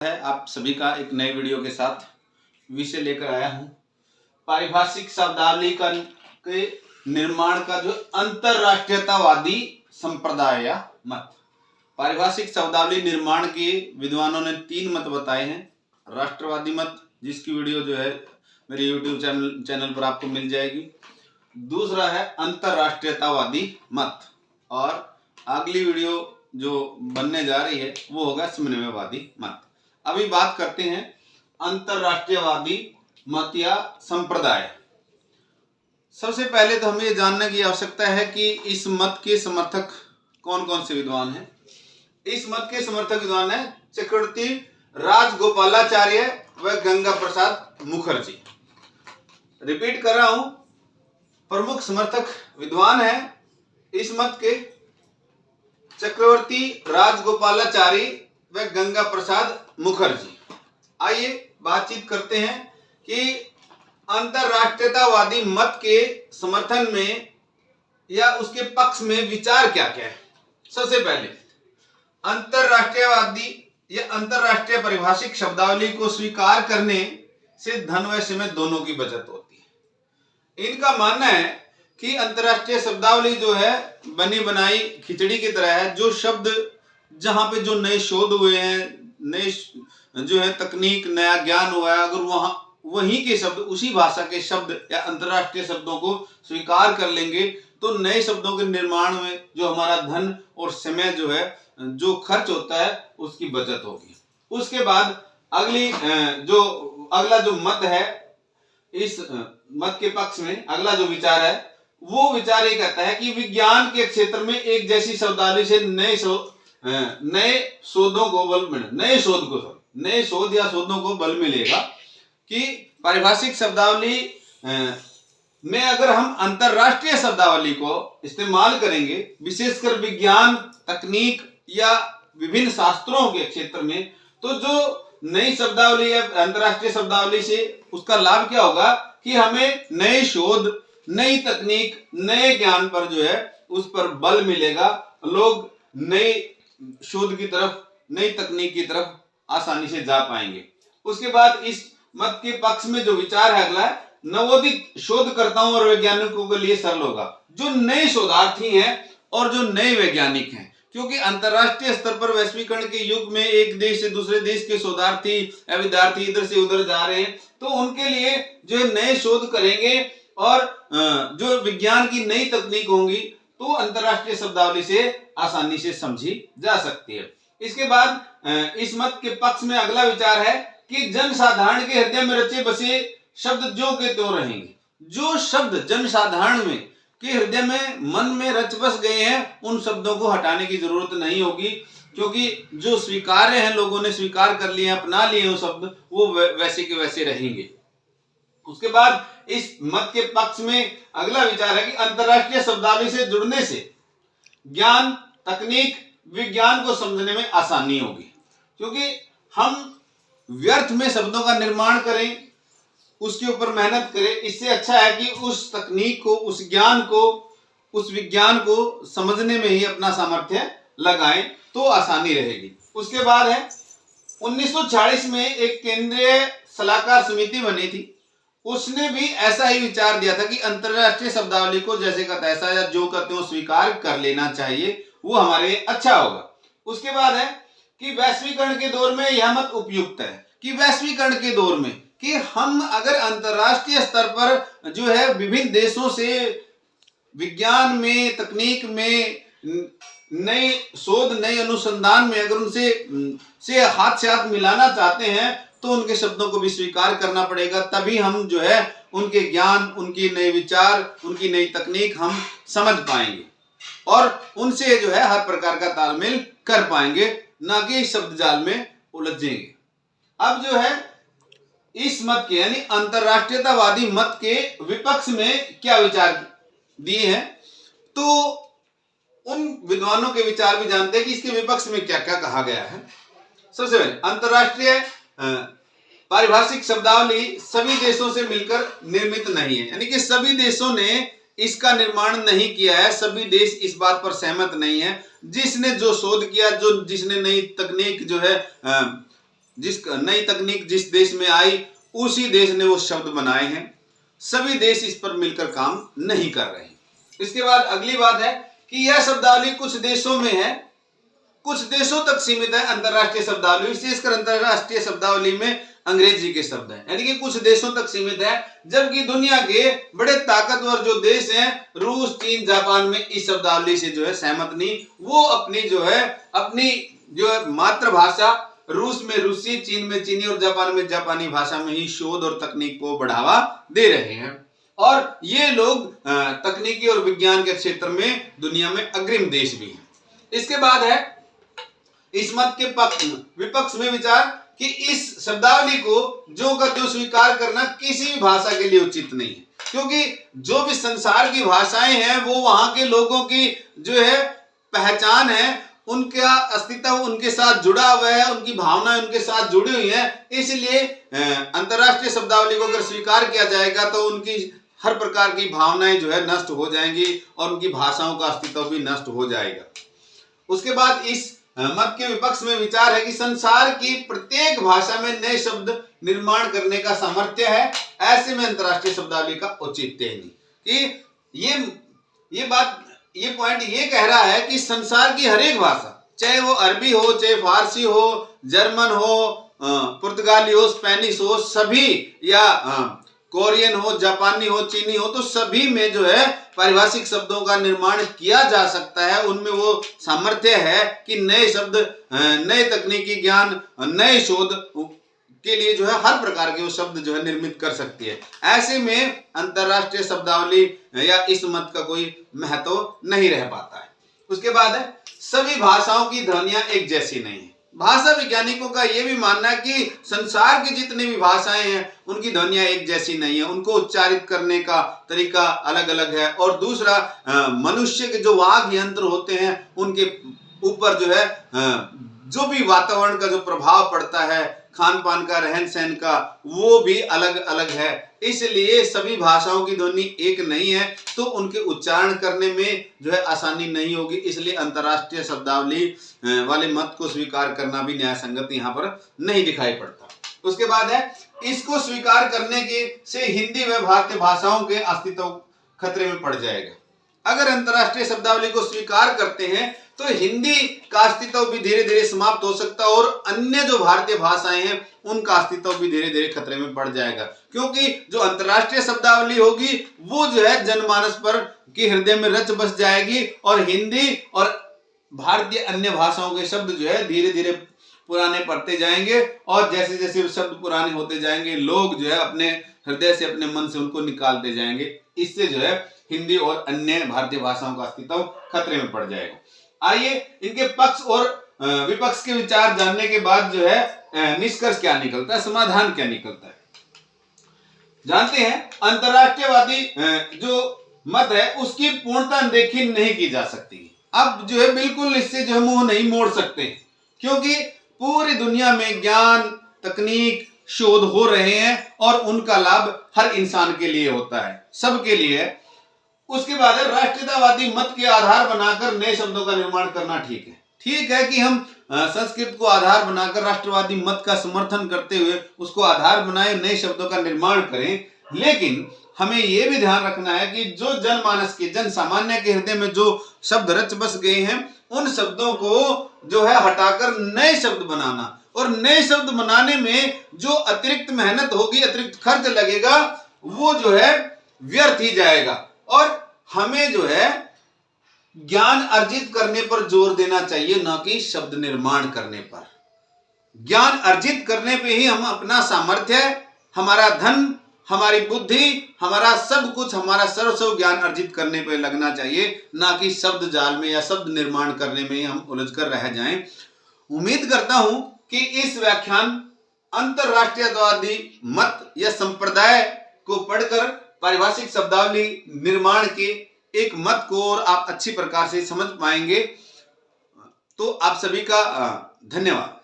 है आप सभी का एक नए वीडियो के साथ विषय लेकर आया हूं। पारिभाषिक शब्दावली के निर्माण का जो अंतरराष्ट्रीयतावादी संप्रदाय या मत। पारिभाषिक शब्दावली निर्माण के विद्वानों ने 3 मत बताए हैं। राष्ट्रवादी मत, जिसकी वीडियो जो है मेरे यूट्यूब चैनल पर आपको मिल जाएगी। दूसरा है अंतरराष्ट्रीयतावादी मत, और अगली वीडियो जो बनने जा रही है वो होगा समन्वयवादी मत। अभी बात करते हैं अंतरराष्ट्रीयवादी मत या संप्रदाय। सबसे पहले तो हमें ये जानने की आवश्यकता है कि इस मत के समर्थक कौन कौन से विद्वान हैं। इस मत के समर्थक विद्वान हैं चक्रवर्ती राजगोपालाचार्य व गंगा प्रसाद मुखर्जी। रिपीट कर रहा हूं, प्रमुख समर्थक विद्वान हैं इस मत के चक्रवर्ती राजगोपालाचारी व गंगा प्रसाद मुखर्जी। आइए बातचीत करते हैं कि अंतरराष्ट्रीयतावादी मत के समर्थन में या उसके पक्ष में विचार क्या क्या है। सबसे पहले अंतरराष्ट्रीयवादी या अंतरराष्ट्रीय पारिभाषिक शब्दावली को स्वीकार करने से धन व समय दोनों की बचत होती है। इनका मानना है कि अंतरराष्ट्रीय शब्दावली जो है बनी बनाई खिचड़ी की तरह है। जो शब्द जहां पे जो नए शोध हुए हैं, नए जो है तकनीक, नया ज्ञान हुआ है, अगर वहां वहीं के शब्द, उसी भाषा के शब्द या अंतरराष्ट्रीय शब्दों को स्वीकार कर लेंगे तो नए शब्दों के निर्माण में जो हमारा धन और समय जो है जो खर्च होता है उसकी बचत होगी। उसके बाद अगला जो मत है, इस मत के पक्ष में अगला जो विचार है वो विचार ये कहता है कि विज्ञान के क्षेत्र में एक जैसी शब्दावली से नए शोधों को बल मिलेगा कि पारिभाषिक शब्दावली में अगर हम अंतरराष्ट्रीय शब्दावली को इस्तेमाल करेंगे, विशेषकर विज्ञान, तकनीक या विभिन्न शास्त्रों के क्षेत्र में, तो जो नई शब्दावली या अंतरराष्ट्रीय शब्दावली से उसका लाभ क्या होगा कि हमें नए शोध, नई तकनीक, नए ज्ञान पर जो है उस पर बल मिलेगा। लोग नए शोध की तरफ, नई तकनीक की तरफ आसानी से जा पाएंगे। उसके बाद इस मत के पक्ष में जो विचार है अगला, नवोदित शोधकर्ताओं और वैज्ञानिकों के लिए सरल होगा। जो नए शोधार्थी हैं और जो नए वैज्ञानिक हैं, क्योंकि अंतरराष्ट्रीय स्तर पर वैश्वीकरण के युग में एक देश से दूसरे देश के शोधार्थी या विद्यार्थी इधर से उधर जा रहे हैं, तो उनके लिए जो नए शोध करेंगे और जो विज्ञान की नई तकनीक होंगी तो अंतरराष्ट्रीय शब्दावली से आसानी से समझी जा सकती है। इसके बाद इस मत के पक्ष में अगला विचार है कि जनसाधारण के हृदय में रचे बसे शब्द जो के त्यों रहेंगे। जो शब्द जनसाधारण में के हृदय में, मन में रच बस गए हैं, उन शब्दों को हटाने की जरूरत नहीं होगी, क्योंकि जो स्वीकार्य हैं, लोगों ने स्वीकार कर लिए, अपना लिए वो शब्द, वो वैसे के वैसे रहेंगे। उसके बाद इस मत के पक्ष में अगला विचार है कि अंतरराष्ट्रीय शब्दावली से जुड़ने से ज्ञान, तकनीक, विज्ञान को समझने में आसानी होगी, क्योंकि हम व्यर्थ में शब्दों का निर्माण करें, उसके ऊपर मेहनत करें, इससे अच्छा है कि उस तकनीक को, उस ज्ञान को, उस विज्ञान को समझने में ही अपना सामर्थ्य लगाएं तो आसानी रहेगी। उसके बाद है 1946 में एक केंद्रीय सलाहकार समिति बनी थी। उसने भी ऐसा ही विचार दिया था कि अंतरराष्ट्रीय शब्दावली को जैसे का तैसा या जो का त्यों स्वीकार कर लेना चाहिए, वो हमारे लिए अच्छा होगा। उसके बाद है कि वैश्वीकरण के दौर में यह मत उपयुक्त है कि वैश्वीकरण के दौर में कि हम अगर अंतरराष्ट्रीय स्तर पर जो है विभिन्न देशों से विज्ञान में, तकनीक में, नए शोध, नए अनुसंधान में अगर उनसे हाथ से हाथ मिलाना चाहते हैं तो उनके शब्दों को भी स्वीकार करना पड़ेगा। तभी हम जो है उनके ज्ञान, उनकी नए विचार, उनकी नई तकनीक हम समझ पाएंगे और उनसे जो है हर प्रकार का तालमेल कर पाएंगे, ना कि शब्द जाल में उलझेंगे। अब जो है इस मत के यानी अंतरराष्ट्रीयतावादी मत के विपक्ष में क्या विचार दिए हैं, तो उन विद्वानों के विचार भी जानते हैं कि इसके विपक्ष में क्या क्या कहा गया है। सबसे पहले अंतरराष्ट्रीय पारिभाषिक शब्दावली सभी देशों से मिलकर निर्मित नहीं है, यानी कि सभी देशों ने इसका निर्माण नहीं किया है, सभी देश इस बात पर सहमत नहीं है। जिसने जो शोध किया, जिसने नई तकनीक जो है नई तकनीक जिस देश में आई उसी देश ने वो शब्द बनाए हैं। सभी देश इस पर मिलकर काम नहीं कर रहे हैं। इसके बाद अगली बात है कि यह शब्दावली कुछ देशों में है, कुछ देशों तक सीमित है अंतरराष्ट्रीय शब्दावली, विशेषकर अंतरराष्ट्रीय शब्दावली में अंग्रेजी के शब्द हैं, यानी कि कुछ देशों तक सीमित है, जबकि दुनिया के बड़े ताकतवर जो देश हैं रूस, चीन, जापान में इस शब्दावली से जो है सहमत नहीं। वो अपनी जो है मातृभाषा रूस में रूसी, चीन में चीनी और जापान में जापानी भाषा में ही शोध और तकनीक को बढ़ावा दे रहे हैं। और ये लोग तकनीकी और विज्ञान के क्षेत्र में दुनिया में अग्रिम देश भी हैं। इसके बाद है इस मत के विपक्ष में विचार कि इस शब्दावली को जो का त्यों स्वीकार करना किसी भी भाषा के लिए उचित नहीं है, क्योंकि जो भी संसार की भाषाएं हैं वो वहां के लोगों की जो है पहचान है, उनका अस्तित्व उनके साथ जुड़ा हुआ है, उनकी भावनाएं उनके साथ जुड़ी हुई हैं। इसलिए अंतरराष्ट्रीय शब्दावली को अगर स्वीकार किया जाएगा तो उनकी हर प्रकार की भावनाएं जो है नष्ट हो जाएंगी और उनकी भाषाओं का अस्तित्व भी नष्ट हो जाएगा। उसके बाद इस मत के विपक्ष में विचार है कि संसार की प्रत्येक भाषा में नए शब्द निर्माण करने का सामर्थ्य है, ऐसे में अंतरराष्ट्रीय शब्दावली का औचित्य नहीं। कि ये पॉइंट ये कह रहा है कि संसार की हर एक भाषा, चाहे वो अरबी हो, चाहे फारसी हो, जर्मन हो, पुर्तगाली हो, स्पेनिश हो, सभी या कोरियन हो, जापानी हो, चीनी हो, तो सभी में जो है पारिभाषिक शब्दों का निर्माण किया जा सकता है। उनमें वो सामर्थ्य है कि नए शब्द, नए तकनीकी ज्ञान, नए शोध के लिए जो है हर प्रकार के वो शब्द जो है निर्मित कर सकती है। ऐसे में अंतरराष्ट्रीय शब्दावली या इस मत का कोई महत्व नहीं रह पाता है। उसके बाद है सभी भाषाओं की ध्वनियां एक जैसी नहीं है। भाषा वैज्ञानिकों का यह भी मानना है कि संसार की जितनी भी भाषाएं हैं उनकी ध्वनियां एक जैसी नहीं है, उनको उच्चारित करने का तरीका अलग अलग है। और दूसरा, मनुष्य के जो वाग यंत्र होते हैं उनके ऊपर जो है जो भी वातावरण का जो प्रभाव पड़ता है, खान पान का, रहन सहन का, वो भी अलग अलग है। इसलिए सभी भाषाओं की ध्वनि एक नहीं है, तो उनके उच्चारण करने में जो है आसानी नहीं होगी। इसलिए अंतरराष्ट्रीय शब्दावली वाले मत को स्वीकार करना भी न्याय संगत यहाँ पर नहीं दिखाई पड़ता। उसके बाद है इसको स्वीकार करने के से हिंदी व भारतीय भाषाओं के अस्तित्व खतरे में पड़ जाएगा। अगर अंतरराष्ट्रीय शब्दावली को स्वीकार करते हैं तो हिंदी का अस्तित्व भी धीरे धीरे समाप्त हो सकता है और अन्य जो भारतीय भाषाएं हैं उनका अस्तित्व भी धीरे धीरे खतरे में पड़ जाएगा, क्योंकि जो अंतरराष्ट्रीय शब्दावली होगी वो जो है जनमानस पर की हृदय में रच बस जाएगी और हिंदी और भारतीय अन्य भाषाओं के शब्द जो है धीरे धीरे पुराने पड़ते जाएंगे और जैसे जैसे शब्द पुराने होते जाएंगे लोग जो है अपने हृदय से, अपने मन से उनको निकालते जाएंगे। इससे जो है हिंदी और अन्य भारतीय भाषाओं का अस्तित्व खतरे में पड़ जाएगा। आइए इनके पक्ष और विपक्ष के विचार जानने के बाद जो है निष्कर्ष क्या निकलता है, समाधान क्या निकलता है, जानते हैं। अंतरराष्ट्रीयवादी जो मत है उसकी पूर्णता अनदेखी नहीं की जा सकती। अब जो है बिल्कुल इससे जो है मुंह नहीं मोड़ सकते, क्योंकि पूरी दुनिया में ज्ञान, तकनीक, शोध हो रहे हैं और उनका लाभ हर इंसान के लिए होता है, सबके लिए है। उसके बाद है राष्ट्रीयतावादी मत के आधार बनाकर नए शब्दों का निर्माण करना ठीक है। ठीक है कि हम संस्कृत को आधार बनाकर राष्ट्रवादी मत का समर्थन करते हुए उसको आधार बनाए, नए शब्दों का निर्माण करें, लेकिन हमें यह भी ध्यान रखना है कि जो जनमानस के, जन सामान्य के हृदय में जो शब्द रच बस गए हैं उन शब्दों को जो है हटाकर नए शब्द बनाना, और नए शब्द बनाने में जो अतिरिक्त मेहनत होगी, अतिरिक्त खर्च लगेगा, वो जो है व्यर्थ ही जाएगा। और हमें जो है ज्ञान अर्जित करने पर जोर देना चाहिए, न कि शब्द निर्माण करने पर। ज्ञान अर्जित करने पे ही हम अपना सामर्थ्य, हमारा धन, हमारी बुद्धि, हमारा सब कुछ, हमारा सर्वस्व ज्ञान अर्जित करने पे लगना चाहिए, ना कि शब्द जाल में या शब्द निर्माण करने में ही हम उलझकर रह जाएं। उम्मीद करता हूं कि इस व्याख्यान अंतरराष्ट्रीयवादी मत या संप्रदाय को पढ़कर पारिभाषिक शब्दावली निर्माण के एक मत को और आप अच्छी प्रकार से समझ पाएंगे। तो आप सभी का धन्यवाद।